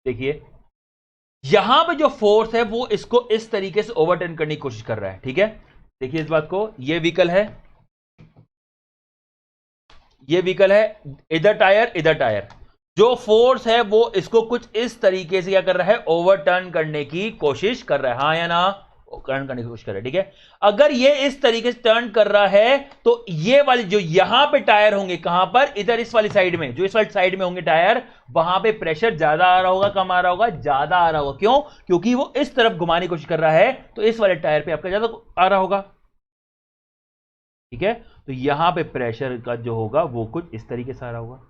देखिए, यहां पे जो फोर्स है वो इसको इस तरीके से ओवरटर्न करने की कोशिश कर रहा है। ठीक है, देखिए इस बात को, ये व्हीकल है, ये व्हीकल है, इधर टायर इधर टायर, जो फोर्स है वो इसको कुछ इस तरीके से क्या कर रहा है? ओवरटर्न करने की कोशिश कर रहा है, हाँ या ना? टर्न करने की कोशिश कर रहा है। ठीक है, अगर ये इस तरीके से टर्न कर रहा है तो ये वाली जो यहां पे टायर होंगे, कहां पर? इधर इस वाली साइड में, जो इस वाली साइड में होंगे टायर, वहां पे प्रेशर ज्यादा आ रहा होगा, कम आ रहा होगा? ज्यादा आ रहा होगा। क्यों? क्योंकि वो इस तरफ घुमाने की कोशिश कर रहा है, तो इस वाले टायर पे आपका ज्यादा आ रहा होगा। ठीक है, तो यहां पे प्रेशर का जो होगा वो कुछ इस तरीके से आ रहा होगा।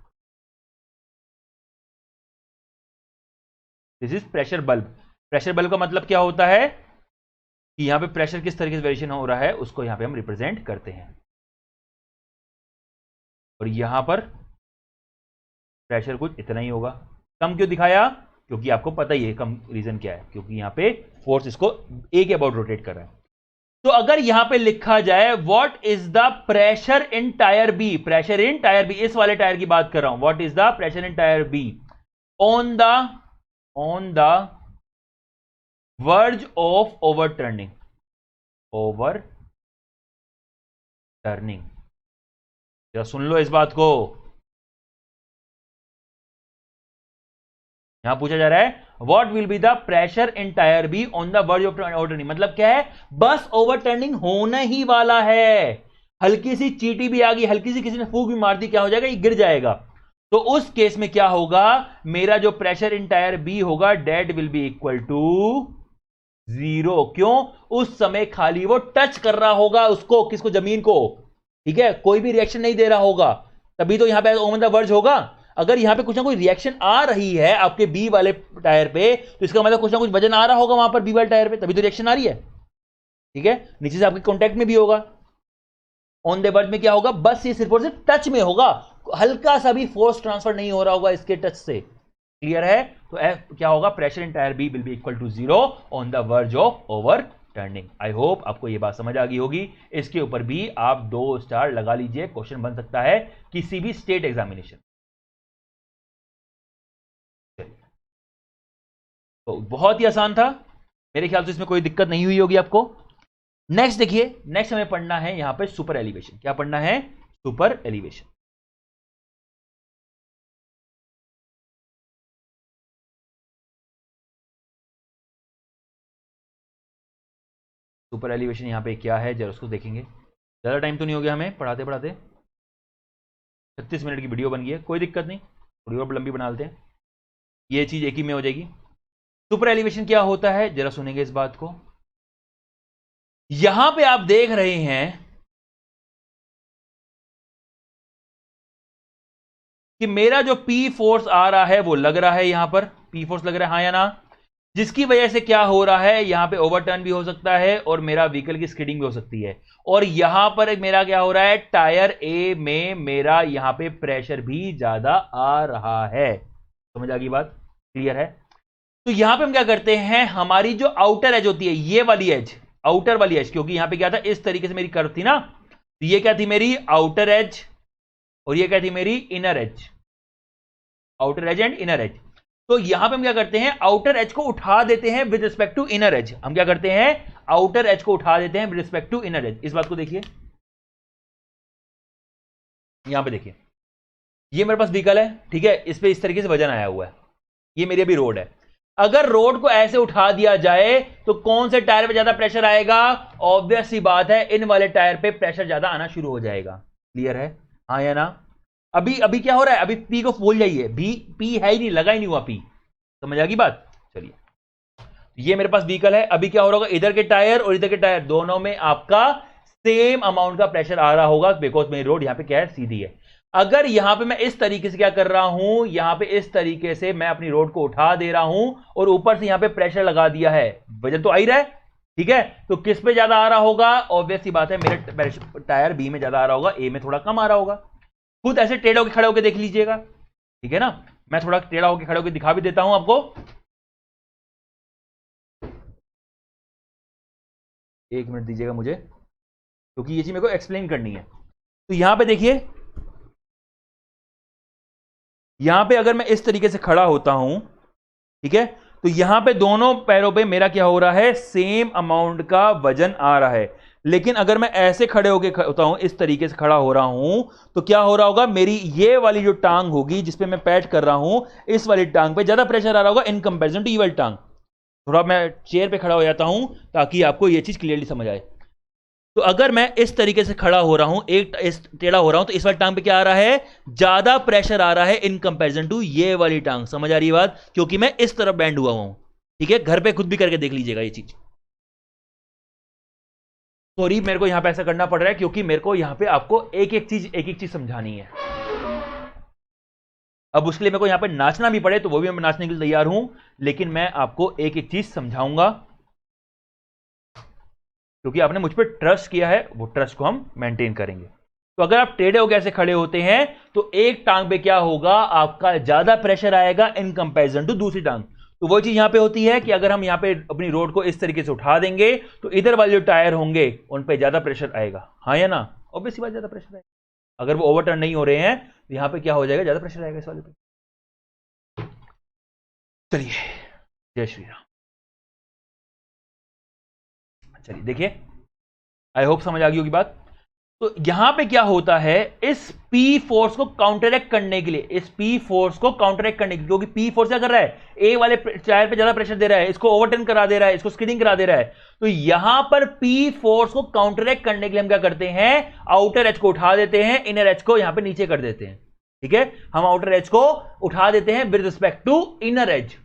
This is pressure bulb. Pressure bulb का मतलब क्या होता है कि यहां पे प्रेशर किस तरीके से वेरिएशन हो रहा है उसको यहां पे हम रिप्रेजेंट करते हैं। और यहां पर प्रेशर कुछ इतना ही होगा। कम क्यों दिखाया? क्योंकि आपको पता ही है कम रीजन क्या है, क्योंकि यहां पे फोर्स इसको ए के अबाउट रोटेट कर रहा है। तो अगर यहां पे लिखा जाए what is the pressure in tyre B, pressure in tyre B, इस वाले टायर की बात कर रहा हूं, what is the pressure in tyre B on the verge of overturning, overturning. जरा सुन लो इस बात को, यहां पूछा जा रहा है what will be the pressure in tyre B on the verge of overturning. मतलब क्या है, बस ओवरटर्निंग होने ही वाला है, हल्की सी चींटी भी आ गई, हल्की सी किसी ने फूंक भी मार दी, क्या हो जाएगा, ये गिर जाएगा। तो उस केस में क्या होगा, मेरा जो प्रेशर इन टायर बी होगा that will be equal to 0। क्यों, उस समय खाली वो टच कर रहा होगा उसको, किसको, जमीन को, ठीक है, कोई भी रिएक्शन नहीं दे रहा होगा, तभी तो यहां पे ऑन द वर्ज होगा। अगर यहां पे कुछ ना कुछ रिएक्शन आ रही है आपके बी वाले टायर पे, तो इसका मतलब कुछ ना कुछ वजन आ रहा होगा वहां पर बी वाले टायर पे, तभी तो रिएक्शन आ रही है, ठीक है। नीचे से आपके कॉन्टैक्ट में भी होगा, ऑन द वर्ज में क्या होगा, बस ये सिर्फ और सिर्फ टच में होगा, हल्का सा भी फोर्स ट्रांसफर नहीं हो रहा होगा इसके टच से। क्लियर है, तो क्या होगा, pressure in tyre B will be equal to 0 on the verge of overturning. I hope आपको यह बात समझ आ गई होगी। इसके ऊपर भी आप 2 स्टार लगा लीजिए, क्वेश्चन बन सकता है किसी भी स्टेट एग्जामिनेशन। तो बहुत ही आसान था, मेरे ख्याल से इसमें कोई दिक्कत नहीं हुई होगी आपको। नेक्स्ट देखिए, नेक्स्ट हमें पढ़ना है यहां पे सुपर एलिवेशन। क्या पढ़ना है, सुपर एलिवेशन। सुपर एलिवेशन यहां पे क्या है, जरा उसको देखेंगे। ज़्यादा टाइम तो नहीं हो गया हमें पढ़ाते पढ़ाते, 36 मिनट की वीडियो बन गई है, कोई दिक्कत नहीं, थोड़ी और लंबी बना लेते हैं, ये चीज़ एक ही में हो जाएगी। सुपर एलिवेशन क्या होता है, जरा सुनेंगे इस बात को। यहां पे आप देख रहे हैं कि मेरा जो पी फोर्स आ रहा है वो लग रहा है, यहां पर पी फोर्स लग रहा है, हाँ या ना, जिसकी वजह से क्या हो रहा है, यहां पे ओवरटर्न भी हो सकता है और मेरा व्हीकल की स्किडिंग भी हो सकती है। और यहां पर मेरा क्या हो रहा है, टायर ए में मेरा यहां पे प्रेशर भी ज्यादा आ रहा है। समझ आ गई बात, क्लियर है। तो यहां पे हम क्या करते हैं, हमारी जो आउटर एज होती है, ये वाली एज, आउटर वाली एज, क्योंकि यहां पे क्या था, इस तरीके से मेरी कर्व थी ना, तो ये क्या थी, मेरी आउटर एज, और ये क्या थी, मेरी inner as, outer as and inner as. तो यहां पे हम क्या करते हैं, आउटर एज को उठा देते हैं with respect to inner edge. हम क्या करते हैं, आउटर एज को उठा देते हैं with respect to inner edge. इस बात को देखिए, यहां पे देखिए, ये मेरे पास व्हीकल है, ठीक है, इस पे इस तरीके से वजन आया हुआ है, ये मेरी अभी रोड है। अगर रोड को ऐसे उठा दिया जाए तो कौन से टायर पे ज्यादा प्रेशर आएगा, ऑब्वियस सी बात है, इन वाले टायर पे प्रेशर ज्यादा आना शुरू हो जाएगा। क्लियर है, हाँ या ना। अभी अभी क्या हो रहा है, अभी पी को भूल जाइए, भी पी है ही नहीं, लगा ही नहीं हुआ पी, समझ आ गई बात। चलिए, ये मेरे पास व्हीकल है, अभी क्या हो रहा होगा, इधर के टायर और इधर के टायर दोनों में आपका सेम अमाउंट का प्रेशर आ रहा होगा, बिकॉज मेरी रोड यहां पे क्या है, सीधी है। अगर यहां पे मैं इस तरीके से क्या कर रहा हूं, यहां पे इस तरीके से मैं अपनी रोड को उठा दे रहा हूं और ऊपर से यहां पे प्रेशर लगा दिया है, वजन तो आ ही रहा है, ठीक है, तो किस पे ज्यादा आ रहा होगा, ऑब्वियस सी बात है, मेरे टायर बी में ज्यादा आ रहा होगा, ए में थोड़ा कम आ रहा होगा। खुद ऐसे टेढ़े होकर खड़े होकर देख लीजिएगा, ठीक है ना, मैं थोड़ा टेढ़ा होकर खड़े होकर दिखा भी देता हूं आपको। एक मिनट दीजिएगा मुझे, क्योंकि ये चीज मेरे को एक्सप्लेन करनी है। तो यहां पे देखिए, यहां पे अगर मैं इस तरीके से खड़ा होता हूं, ठीक है, तो यहां पे दोनों पैरों पे मेरा क्या हो रहा है, सेम अमाउंट का वजन आ रहा है। लेकिन अगर मैं ऐसे खड़े होकर होता हूं, इस तरीके से खड़ा हो रहा हूं, तो क्या हो रहा होगा, मेरी ये वाली जो टांग होगी जिसपे मैं पैट कर रहा हूं, इस वाली टांग पे ज्यादा प्रेशर आ रहा होगा इन कंपेरिजन टू ये वाली टांग। थोड़ा मैं चेयर पे खड़ा हो जाता हूं ताकि आपको ये चीज क्लियरली समझ आए। तो अगर मैं इस तरीके से खड़ा हो रहा हूं, एक इस टेढ़ा हो रहा हूं, तो इस वाली टांग पे क्या आ रहा है, ज्यादा प्रेशर आ रहा है इन कंपैरिजन टू ये वाली टांग। समझ आ रही है बात, क्योंकि मैं इस तरफ बैंड हुआ हूं, ठीक है, घर पे खुद भी करके देख लीजिएगा ये चीज। सॉरी, मेरे को यहां पे ऐसा करना पड़ रहा है क्योंकि मेरे को यहां पे आपको एक एक चीज समझानी है। अब उसके लिए मेरे को यहां पे नाचना भी पड़े तो वो भी मैं नाचने के लिए तैयार हूं, लेकिन मैं आपको एक एक चीज समझाऊंगा, क्योंकि आपने मुझ पर ट्रस्ट किया है, वो ट्रस्ट को हम मेंटेन करेंगे। तो अगर आप टेढ़े होकर ऐसे खड़े होते हैं तो एक टांग पे क्या होगा, आपका ज्यादा प्रेशर आएगा इन कंपैरिजन टू दूसरी टांग। तो वो चीज यहां पे होती है कि अगर हम यहां पे अपनी रोड को इस तरीके से उठा देंगे तो इधर वाले जो टायर होंगे उन पे ज्यादा प्रेशर आएगा, हाँ या ना, ऑब्वियसली बात, ज्यादा प्रेशर आएगा। अगर वो ओवरटर्न नहीं हो रहे हैं तो यहां पे क्या हो जाएगा, ज्यादा प्रेशर आएगा इस वाले पे। चलिए, जय श्री राम। चलिए देखिए, आई होप समझ आ गई होगी बात। तो यहां पे क्या होता है, इस P फोर्स को काउंटरएक्ट करने के लिए, इस P फोर्स को काउंटरएक्ट करने के लिए, क्योंकि P फोर्स क्या कर रहा है, ए वाले टायर पे ज्यादा प्रेशर दे रहा है, इसको ओवरटर्न करा दे रहा है, इसको स्किडिंग करा दे रहा है, तो यहां पर P फोर्स को काउंटरएक्ट करने के लिए हम क्या करते हैं, आउटर एज को उठा देते हैं, इनर एज को यहां पे नीचे कर देते हैं। ठीक है, हम आउटर एज को उठा देते हैं with respect to inner edge.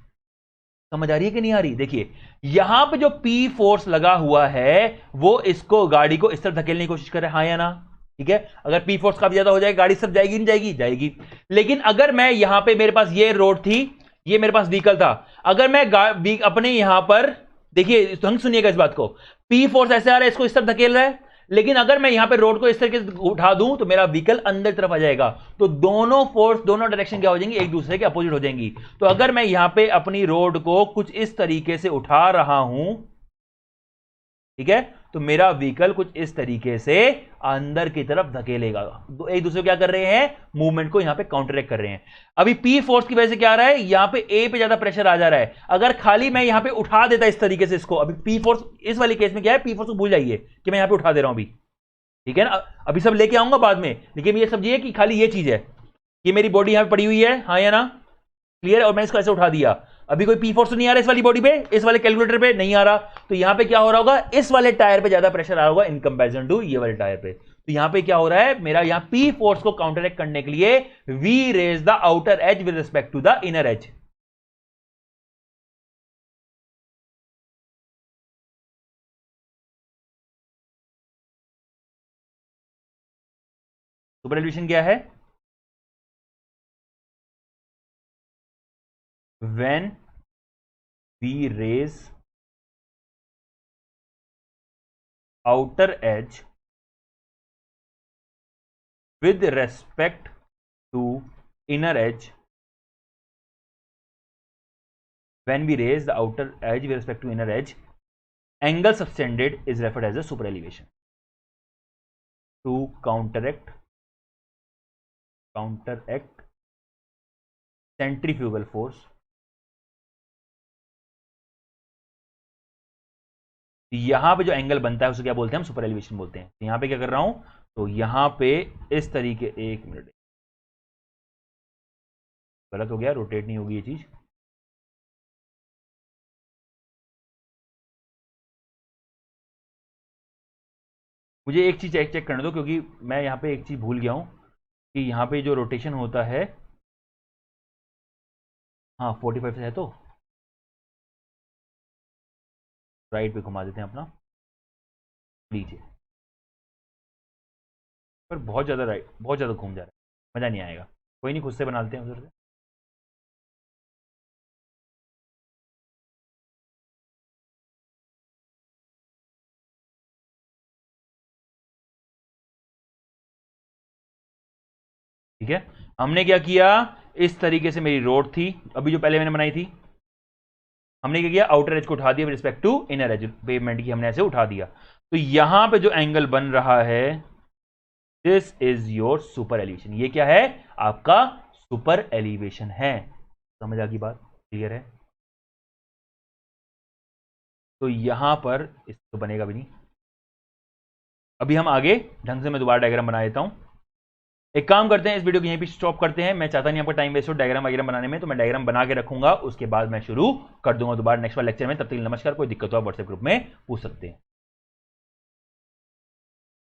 समझ आ रही है कि नहीं आ रही? देखिए यहां पे जो P फोर्स लगा हुआ है वो इसको, गाड़ी को इस तरफ धकेलने की कोशिश कर रहा है, हाँ या ना? ठीक है, अगर P फोर्स काफी ज्यादा हो जाएगा गाड़ी सब जाएगी, नहीं जाएगी? जाएगी। लेकिन अगर मैं यहां पे, मेरे पास ये रोड थी, ये मेरे पास व्हीकल था, अगर मैं अपने यहां पर, देखिए ढंग सुनिएगा इस बात को, P फोर्स ऐसे आ रहा है, इसको इस तरफ धकेल रहा है, लेकिन अगर मैं यहां पे रोड को इस तरीके से उठा दूं तो मेरा व्हीकल अंदर तरफ आ जाएगा, तो दोनों फोर्स, दोनों डायरेक्शन क्या हो जाएंगी, एक दूसरे के अपोजिट हो जाएंगी। तो अगर मैं यहां पे अपनी रोड को कुछ इस तरीके से उठा रहा हूं, ठीक है, तो मेरा व्हीकल कुछ इस तरीके से अंदर की तरफ धकेलेगा। एक दूसरे को क्या कर रहे हैं, मूवमेंट को यहां पे काउंटरएक्ट कर रहे हैं। अभी P फोर्स की वजह से क्या आ रहा है, यहां पे A पे ज्यादा प्रेशर आ जा रहा है। अगर खाली मैं यहां पे उठा देता इस तरीके से इसको, अभी P फोर्स, इस वाले केस में क्या है, P फोर्स को भूल जाइए कि मैं यहां पे उठा दे रहा हूं अभी, ठीक है ना, अभी सब लेके आऊंगा बाद में, लेकिन ये समझिए कि खाली ये चीज है, ये मेरी बॉडी यहां पे पड़ी हुई है, हाँ या ना, क्लियर? और मैं इसको ऐसे उठा दिया, अभी कोई P फोर्स तो नहीं आ रहा इस वाली बॉडी पे, इस वाले कैलकुलेटर पे नहीं आ रहा, तो यहां पे क्या हो रहा होगा, इस वाले टायर पे ज्यादा प्रेशर आ रहा होगा इन कंपैरिजन टू ये वाले टायर पे। तो यहां पे क्या हो रहा है, मेरा यहां P फोर्स को काउंटरएक्ट करने के लिए we raise the outer edge with respect to the inner edge. Super elevation क्या है, when we raise outer edge with respect to inner edge, when we raise the outer edge with respect to inner edge, angle subtended is referred as a super elevation. To counteract centrifugal force, यहां पे जो angle बनता है उसे क्या बोलते हैं, हम सुपर एलिवेशन बोलते हैं। यहां पे क्या कर रहा हूं, तो यहां पे इस तरीके, एक मिनट, गलत हो गया, रोटेट नहीं होगी ये चीज, मुझे एक चीज चेक करने दो, क्योंकि मैं यहां पे एक चीज भूल गया हूं कि यहां पे जो रोटेशन होता है, हाँ 45 से है, तो राइट पे घुमा देते हैं अपना, लीजिए, पर बहुत ज़्यादा राइट, बहुत ज़्यादा घूम जा रहा है, मज़ा नहीं आएगा, कोई नहीं, खुद से बना लेते हैं उधर से। ठीक है, हमने क्या किया, इस तरीके से मेरी रोड थी, अभी जो पहले मैंने बनाई थी, हमने क्या किया, आउटर एज को उठा दिया with respect to inner edge, pavement की हमने ऐसे उठा दिया। तो यहां पे जो एंगल बन रहा है, this is your super elevation, ये क्या है, आपका सुपर एलिवेशन है। समझ आ गई बात, क्लियर है? तो यहां पर इसको बनेगा भी नहीं, अभी हम आगे ढंग से मैं दोबारा डायग्राम बना देता हूं। एक काम करते हैं, इस वीडियो को यहीं पे स्टॉप करते हैं, मैं चाहता नहीं आपका टाइम वेस्ट हो डायग्राम वगैरह बनाने में, तो मैं डायग्राम बना के रखूंगा, उसके बाद मैं शुरू कर दूंगा दोबारा नेक्स्ट वाले लेक्चर में। तब तक नमस्कार, कोई दिक्कत हो आप व्हाट्सएप ग्रुप में पूछ सकते हैं।